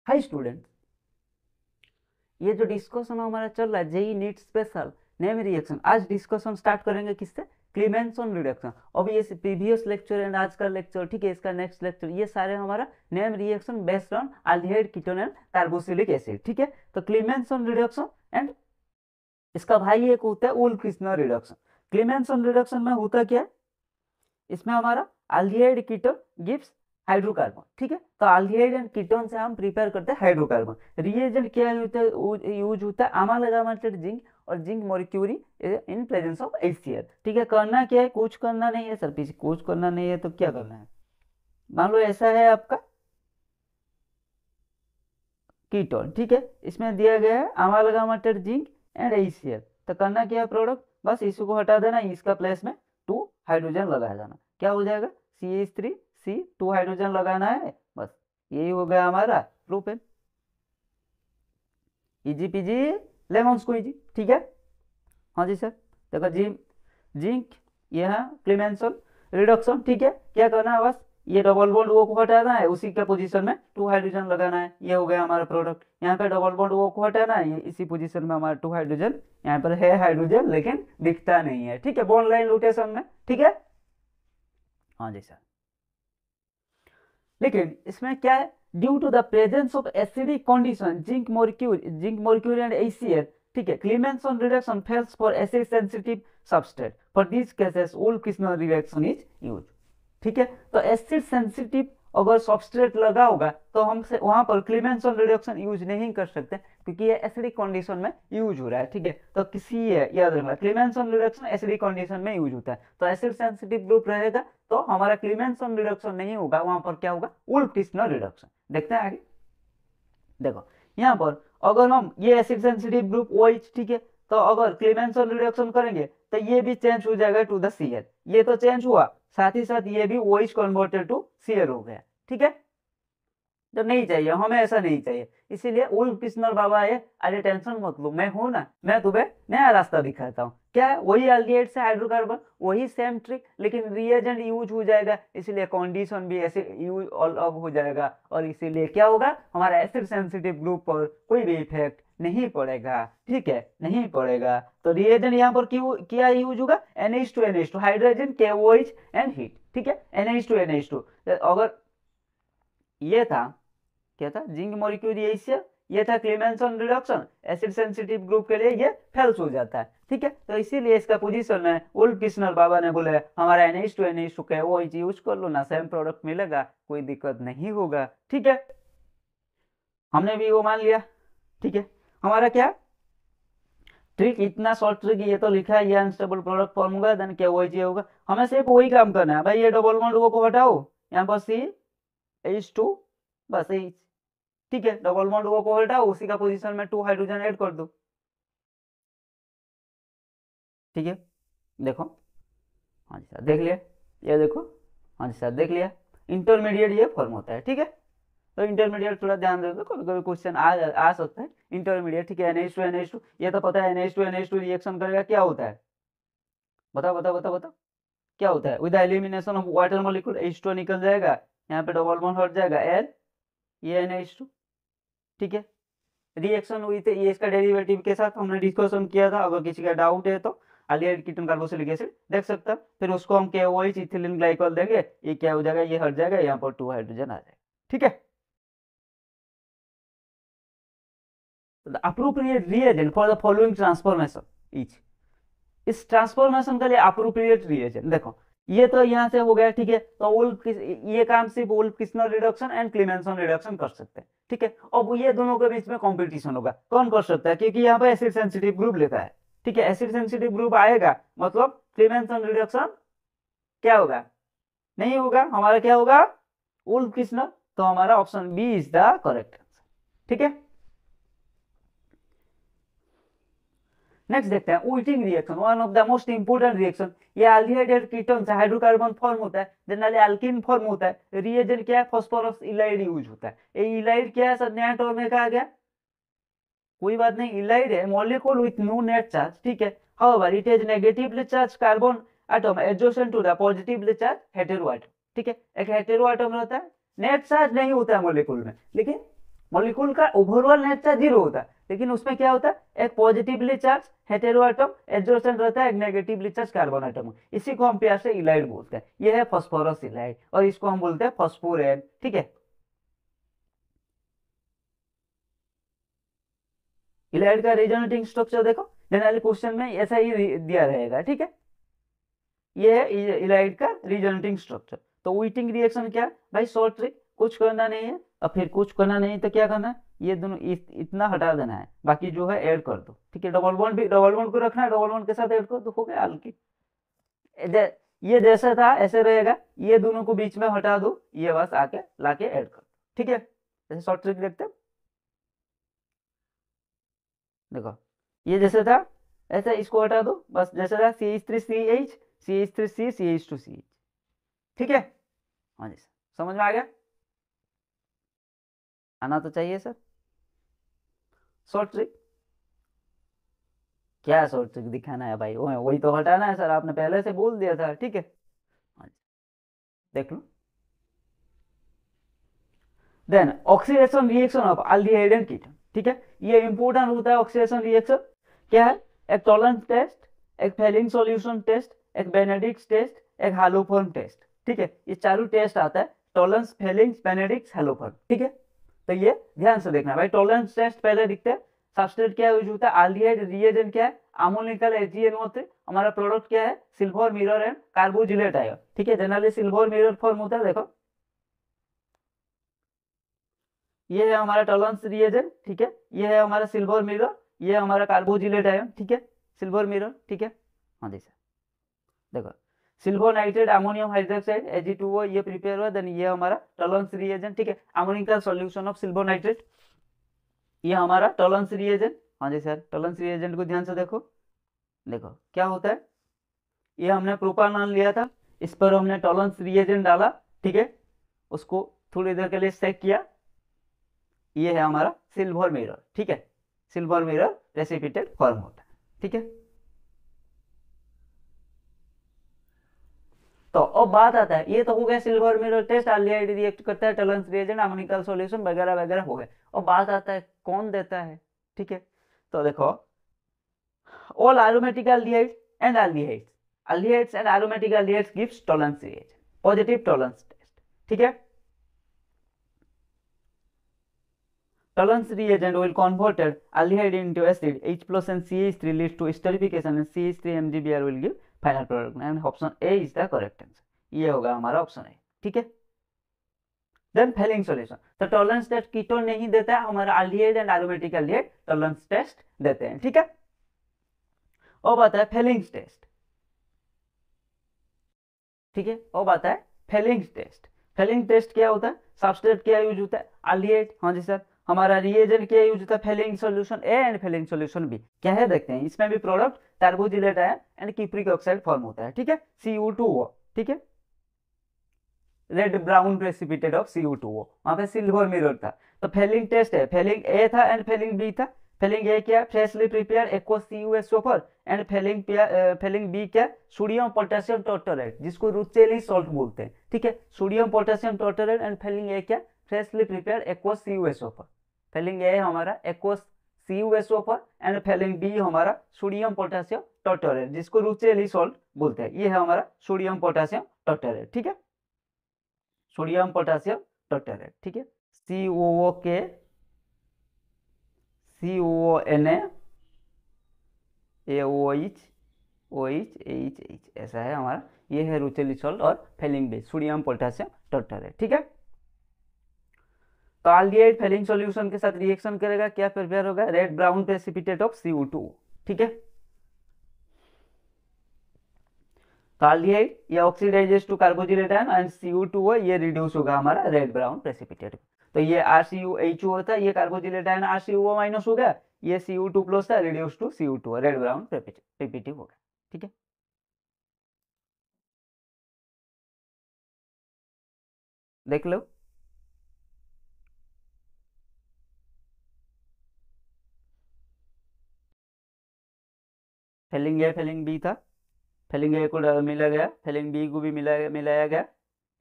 Hi student, ये जो discussion हमारा चल रहा है JEE NEET special name reaction, आज डिस्कशन स्टार्ट करेंगे किससे? Clemmensen reduction. अभी ये प्रीवियस लेक्चर एंड आज का लेक्चर, ठीक है, इसका नेक्स्ट लेक्चर, ये सारे हमारा name reaction based on aldehyde ketone and carboxylic acid, ठीक है। तो क्लीमेंसन रिडक्शन एंड इसका भाई एक होता है उल्फ-किर्चनर रिडक्शन। क्लीमेंसन रिडक्शन में होता क्या है? इसमें हमारा एल्डिहाइड कीटोन गिव्स हाइड्रोकार्बन, ठीक है। तो एल्डिहाइड एंड कीटोन से हम प्रिपेयर करते हैं हाइड्रोकार्बन। रिएजेंट क्या होता है? यूज होता है अमालगमेटेड जिंक और zinc molecule in presence of HCl, ठीक है। करना क्या है? कुछ करना नहीं है सर, पीछे कुछ करना नहीं है तो क्या करना है? मान लो ऐसा है आपका कीटोन, ठीक है, इसमें दिया गया है अमालगमेटेड जिंक एंड HCl। तो करना क्या है? प्रोडक्ट बस इसको हटा देना, इसका प्लेस में 2 हाइड्रोजन लगा देना, क्या हो जाएगा? CH3C 2 हाइड्रोजन लगाना है, बस यही हो गया हमारा propane. Easy peasy lemon squeezy, ठीक है। हाँ जी सर, देखो जिंक ये है क्लीमेंसन रिडक्शन, ठीक है। क्या करना है? बस ये डबल बॉन्ड ओ को हटाना है, उसी के पोजीशन में 2 हाइड्रोजन लगाना है, ये हो गया हमारा प्रोडक्ट। यहाँ पे डबल बॉन्ड ओ को हटाना है, ये इसी पोजीशन में हमारा 2 हाइड्रोजन, यहाँ पर है हाइड्रोजन लेकिन दिखता नहीं है, ठीक है, बॉन्ड लाइन रोटेशन में, ठीक है। हाँ जी सर, लेकिन इसमें क्या है? Due to the presence of acidic condition zinc molecule and HCl, ठीक है, Clemmensen reduction fails for acid sensitive substrate, for this cases Wolff Kishner reaction is use, ठीक है। तो एसिड सेंसिटिव अगर सबस्ट्रेट लगा होगा तो हम से वहां पर क्लीमेंसन रिडक्शन यूज नहीं कर सकते, क्योंकि ये एसिडिक कंडीशन में यूज हो रहा है, ठीक है। तो किसी याद रखना, क्लीमेंसन रिडक्शन एसिडिक कंडीशन में यूज होता है, तो एसिड सेंसिटिव ग्रुप रहेगा तो हमारा क्लीमेंसन रिडक्शन नहीं होगा, वहां पर क्या होगा? Ulf-Kirchner reduction. देखते हैं आगे, देखो यहाँ पर अगर हम ये एसिड सेंसिटिव ग्रुप OH, ठीक है, तो अगर क्लीमेंसन रिडक्शन करेंगे तो ये भी चेंज हो जाएगा टू द Cl, ये तो चेंज हुआ, साथ ही साथ ये भी OH कन्वर्टेड टू Cl हो गया, ठीक है। तो नहीं चाहिए, हमें ऐसा नहीं चाहिए, इसीलिए उल्फ-किर्चनर बाबा है, अरे टेंशन मत लो, मैं हूं ना, मैं तुम्हें नया रास्ता दिखाता हूँ। क्या है? वही एल्डिहाइड से हाइड्रोकार्बन, वही सेम ट्रिक, लेकिन रिएजेंट यूज हो जाएगा, इसीलिए कंडीशन भी ऐसे यूज अलग हो जाएगा, और इसीलिए क्या होगा? हमारा एसिड सेंसिटिव ग्रुप पर कोई भी इफेक्ट नहीं पड़ेगा, ठीक है, नहीं पड़ेगा। तो रिएजेंट यहाँ पर क्यों क्या यूज होगा? NH2NH2 hydrogen KOH and heat, ठीक है, NH2NH2। अगर ये था, क्या था? जिंक मॉलिक्यूल ये था क्लीमेंसन रिडक्शन, एसिड सेंसिटिव ग्रुप के लिए ये फेल्स हो जाता है, ठीक है। तो इसीलिए इसका पोजीशन में उल्फ-किर्चनर बाबा ने बोले हमारा NH2NH2 का वो यूज कर लो ना, सेम प्रोडक्ट मिलेगा, कोई दिक्कत नहीं होगा, ठीक है। हमने भी वो मान लिया, ठीक है। हमारा क्या ट्रिक, इतना शॉर्ट ट्रिक, ये तो लिखा है, ये अनस्टेबल प्रोडक्ट फॉर्म होगा, देन क्या OH होगा, हमें सिर्फ वही काम करना है भाई, ये डबल बॉन्ड को हटाओ, यहाँ पर CH2, बस यही, ठीक है, डबल बॉन्ड ओ को हटाओ, उसी का पोजीशन में 2 हाइड्रोजन ऐड कर दो, ठीक है। देखो, हाँ जी सर देख लिया, ये देखो, हाँ जी सर देख लिया, इंटरमीडिएट ये फॉर्म होता है, ठीक है। तो इंटरमीडिएट थोड़ा ध्यान दे दो, कभी कभी क्वेश्चन आ सकता है इंटरमीडिएट, ठीक है। NH2NH2 ये तो पता है, NH2NH2 रिएक्शन करेगा, क्या होता है? बताओ बताओ बताओ बताओ, क्या होता है? With elimination of water molecule H2 निकल जाएगा, यहाँ पे डबल बॉन्ड हट जाएगा, L, ये NH2, ठीक है। रिएक्शन हुई थी ये इसका डेरिवेटिव के साथ हमने डिस्कशन किया था, अगर किसी का डाउट है तो एल्डिहाइड कीटोन कार्बोक्सिलिक एसिड देख सकता है, फिर उसको हम KOH इथिलीन ग्लाइकॉल देंगे, ये क्या हो जाएगा? ये हट जाएगा, यहाँ पर 2 हाइड्रोजन आ जाएगा, ठीक है। The appropriate reagent for the following transformation etch, इस ट्रांसफॉर्मेशन के लिए अप्रोप्रिएट रिएजेंट देखो, ये तो यहाँ से हो गया, ठीक है। तो ये काम सिर्फ उल्फ-किर्चनर रिडक्शन एंड क्लीमेंसन रिडक्शन कर सकते हैं, ठीक है। अब ये दोनों के बीच में कंपटीशन होगा, कौन कर सकता है, क्योंकि यहाँ पे एसिड सेंसिटिव ग्रुप लिखा है, ठीक है। एसिड सेंसिटिव ग्रुप आएगा मतलब क्लीमेंसन रिडक्शन क्या होगा? नहीं होगा, हमारा क्या होगा? उल्फ-किर्चनर। तो हमारा option B is the correct answer, ठीक है। नेक्स्ट देखते हैं उल्टिंग reaction, one of the most important reaction. ये एल्डिहाइड कीटोन से हाइड्रोकार्बन फॉर्म होता है, जनरली एल्कीन फॉर्म होता है। रिएजेंट क्या है? फास्फोरस इलाइड यूज होता है। ये इलाइड क्या है सर? नया टर्म में कहा गया, कोई बात नहीं, इलाइड है molecule with no net charge, ठीक है। However it is negatively charged carbon atom adjacent to the positively charged hetero atom, ठीक है। एक हेटेरो एटम रहता है, नेट चार्ज नहीं होता है मॉलिक्यूल में, लेकिन मॉलिक्यूल का ओवरऑल नेट चार्ज 0 होता है, लेकिन उसमें क्या होता है, एक positively charged hetero atom adjacent रहता है, एक नेगेटिवली चार्ज कार्बन एटम। इसी को हम प्यार से इलाइड बोलते हैं। ये है फास्फोरस इलाइड और इसको हम बोलते हैं फास्फोरेन। ठीक है, इलाइड का रिजोनेटिंग स्ट्रक्चर देखो, जनरली क्वेश्चन में ऐसा ही दिया रहेगा। ठीक है, ये है इलाइड का रिजोनेटिंग स्ट्रक्चर। तो व्हीटिंग रिएक्शन क्या है भाई, शॉर्ट ट्रिक, कुछ करना नहीं है और फिर कुछ करना नहीं तो क्या करना है, ये दोनों इतना हटा देना है, बाकी जो है ऐड कर दो। ठीक है, डबल बॉन्ड भी डबल बॉन्ड को रखना है, डबल बॉन्ड के साथ ऐड कर दो, हो गया हल्की। ये जैसा था ऐसे रहेगा, ये दोनों को बीच में हटा दो, ये बस आके लाके ऐड कर दो। ठीक है, जैसे शॉर्ट ट्रिक देखते हैं, देखो ये जैसे था ऐसा, इसको हटा दो बस, जैसे था CH3CH CH3C CH2CH। ठीक है, हाँ जी सर, समझ में आ गया, आना तो चाहिए सर। शॉर्ट ट्रिक क्या, शॉर्ट ट्रिक दिखाना है भाई, वही तो हटाना है सर, आपने पहले से बोल दिया था। ठीक है, हाँ जी, देख लो। Then oxidation reaction of aldehyde and ketone. ठीक है, ये इंपॉर्टेंट होता है ऑक्सीडेशन रिएक्शन। क्या है, एक टॉलरेंस टेस्ट, एक फेलिंग सॉल्यूशन टेस्ट, एक बेनेडिक्ट टेस्ट, एक हालोफॉर्म टेस्ट। ठीक है, ये चारों टेस्ट आता है, टॉलरेंस, फेलिंग, बेनेडिक्ट, हालोफॉर्म। ठीक है, तो ये ध्यान से देखना भाई। टॉलरेंस टेस्ट पहले दिखते हैं, सबस्ट्रेट क्या यूज होता है, अल्डिहाइड, रिएजेंट क्या है, अमोनिकल HgNO3, हमारा प्रोडक्ट क्या है, सिल्वर मिरर एंड कार्बोजिलेट आयन। ठीक है, जनरली सिल्वर मिरर फॉर्म होता है, देखो ये है हमारा टॉलरेंस रिएजेंट। ठीक है, ये है हमारा सिल्वर मिरर, ये है हमारा कार्बोजिलेट आयन। ठीक है, सिल्वर मिरर। ठीक है, हाँ जी सर, देखो silver nitrate ammonium hydroxide Ag2O ये प्रिपेयर हुआ, देन ये हमारा टॉलरेंस रिएजेंट। ठीक है, ammoniacal solution of silver nitrate, ये हमारा टॉलरेंस रिएजेंट। हाँ जी सर, टॉलरेंस रिएजेंट को ध्यान से देखो, देखो क्या होता है, ये हमने प्रोपानॉल लिया था, इस पर हमने टॉलरेंस रिएजेंट डाला। ठीक है, उसको थोड़ी देर के लिए सेक किया, ये है हमारा सिल्वर मिरर। ठीक है, सिल्वर मिरर प्रेसिपिटेट फॉर्म होता है। ठीक है, तो अब बात आता है, ये तो हो गया silver mirror test, aldehyde react करता है, टॉलरेंस रिएजेंट, अमोनिकल सॉल्यूशन वगैरह वगैरह हो गए। अब बात आता है कौन देता है। ठीक है, तो देखो all aromatic aldehydes and aldehydes and aromatic aldehydes gives tolerance reagent, positive tolerance test. ठीक है, tolerance reagent will convert aldehyde into acid, H plus and CH3 leads to esterification and CH3 MgBr will give final product, and option A is the correct answer. ये होगा हमारा option A। ठीक है, then Fehling solution, तो Tollens test ketone नहीं देता है, हमारा aldehyde and aromatic aldehyde Tollens test देते हैं। ठीक है, अब आता है फेलिंग टेस्ट। ठीक है, अब आता है फेलिंग टेस्ट। फेलिंग टेस्ट क्या होता है, सबस्ट्रेट क्या यूज होता है, अल्डिहाइड। हाँ जी सर, हमारा रिएजेंट क्या यूज होता है, Fehling solution A and Fehling solution B. क्या है देखते हैं, इसमें भी product carboxylate ion and cupric oxide form होता है। ठीक है, CU2O। ठीक है, red brown precipitate of CU2O, वहां पे सिल्वर मिरर था। तो फेलिंग टेस्ट है, फेलिंग ए था एंड फेलिंग बी था। फेलिंग ए क्या, freshly prepared aqueous CuSO4 and Fehling B क्या, सोडियम पोटेशियम टॉर्टरेट, जिसको रुचेली सॉल्ट बोलते हैं। ठीक है, sodium potassium tartrate and Fehling A क्या, freshly prepared aqueous CuSO4। Fehling A हमारा aqueous CuSO4 and Fehling B हमारा सोडियम पोटेशियम टॉर्टरेट, जिसको रुचेली सॉल्ट बोलते हैं। ये है हमारा सोडियम पोटेशियम टॉर्टरेट। ठीक है, सोडियम पोटेशियम टॉर्टरेट। ठीक है, COO के CONA AOH OH AH ऐसा है हमारा, ये है रुचेली सॉल्ट और फेलिंग बेस सोडियम पोटेशियम टॉर्टरेट। ठीक है, तो अल्डिहाइड फेलिंग सॉल्यूशन के साथ रिएक्शन करेगा, क्या प्रिपेयर होगा, red brown precipitate of CU2। ठीक है, तो अल्डिहाइड ये oxidises to carboxylate ion and CU2O ये रिड्यूस होगा हमारा रेड ब्राउन प्रेसिपिटेट। तो ये RCuHO होता है, ये कार्बोजिलेट आयन RCuO माइनस हो गया, ये CU2 प्लस था, reduce to CU2 red brown precipitate हो गया। ठीक है, देख लो, फेलिंग ए फेलिंग बी था, फेलिंग ए को मिला गया, फेलिंग बी को भी मिलाया गया।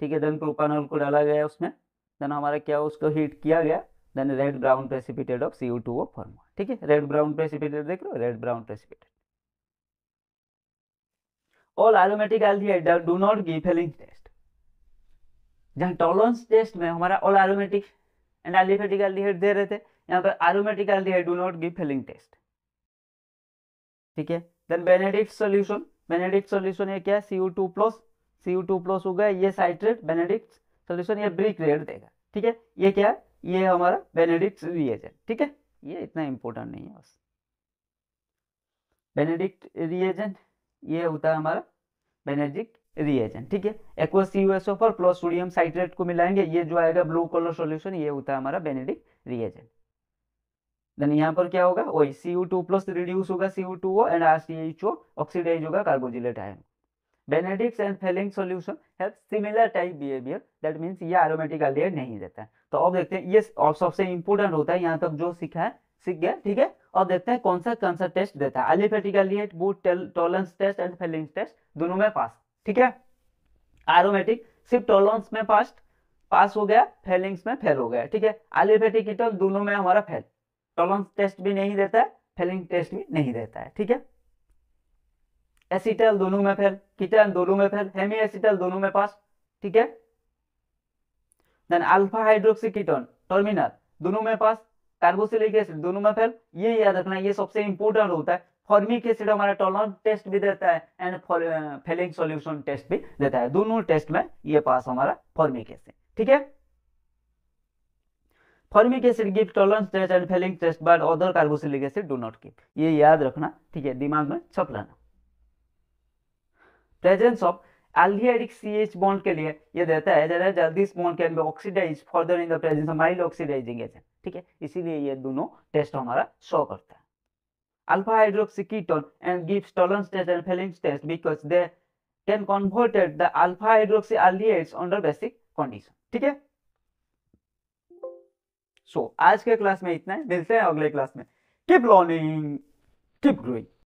ठीक है, देन प्रोपानॉल को डाला गया उसमें, देन हमारा क्या उसको हीट किया गया, then red brown precipitate of CO2O form हुआ। ठीक है, रेड ब्राउन प्रेसिपिटेट देख रहे हो, red brown precipitate. All aromatic aldehyde do not give Fehling test. जहां टॉलरेंस टेस्ट में हमारा all aromatic and aliphatic aldehyde दे रहे थे, यहाँ पर aromatic aldehyde do not give Fehling test. ठीक है, then Benedict solution, Benedict solution ये क्या है, CO2+ होगा, ये साइट्रेट बेनेडिक्ट सॉल्यूशन, ये ब्रिक रेड देगा। ठीक है, ये क्या है, ये हमारा बेनेडिक्ट रिएजेंट। ठीक है, ये इतना इंपॉर्टेंट नहीं है बस। बेनेडिक्ट रिएजेंट ये होता है हमारा बेनेडिक्ट रिएजेंट। ठीक है, aqueous CuSO4 plus sodium citrate को मिलाएंगे, ये जो आएगा ब्लू कलर सॉल्यूशन, ये होता है हमारा बेनेडिक्ट रिएजेंट। देन यहाँ पर क्या होगा, वही CO2+ रिड्यूस होगा CO2O एंड RCHO ऑक्सीडाइज होगा carboxylate ion. Benedict and Fehling solution have similar type behaviour, that means ये एरोमेटिक एल्डिहाइड नहीं देता है। तो अब देखते हैं, ये और सबसे इंपॉर्टेंट होता है, यहाँ तक जो सीखा है सीख गया। ठीक है, अब देखते हैं कौन सा टेस्ट देता है। Aliphatic aldehyde both Tollens test and Fehling test दोनों में पास। ठीक है, एरोमेटिक सिर्फ टॉलरेंस में पास हो गया, फेलिंग्स में फेल हो गया। ठीक है, एलिफेटिक कीटोन दोनों में हमारा फेल, टॉलरेंस टेस्ट भी नहीं देता है, फेलिंग टेस्ट भी नहीं देता है। ठीक है, एसिटल दोनों में फेल, कीटन दोनों में फेल, हेमी एसिटल दोनों में पास। ठीक है, then alpha hydroxy ketone terminal दोनों में पास, कार्बोक्सिलिक एसिड दोनों में फेल। ये याद रखना, ये सबसे इंपॉर्टेंट होता है। फॉर्मिक एसिड हमारा टॉलरेंस टेस्ट भी देता है एंड फेलिंग सॉल्यूशन टेस्ट भी देता है, दोनों टेस्ट में ये पास हमारा फॉर्मिक एसिड। ठीक है, formic acid give Tollens test and Fehling test but other carboxylic acid do not give, ये याद रखना। ठीक है, दिमाग में छप लेना। Presence of aldehydic CH bond के लिए ये देता है that this bond can be oxidized further in the presence of mild oxidizing agent. ठीक है, इसीलिए ये दोनों टेस्ट हमारा शो करता है। Alpha hydroxy ketone and gives Tollens test and Fehling test because they can converted the alpha hydroxy aldehydes under basic condition. ठीक है, सो आज के क्लास में इतना है, मिलते हैं अगले क्लास में। Keep learning, keep growing.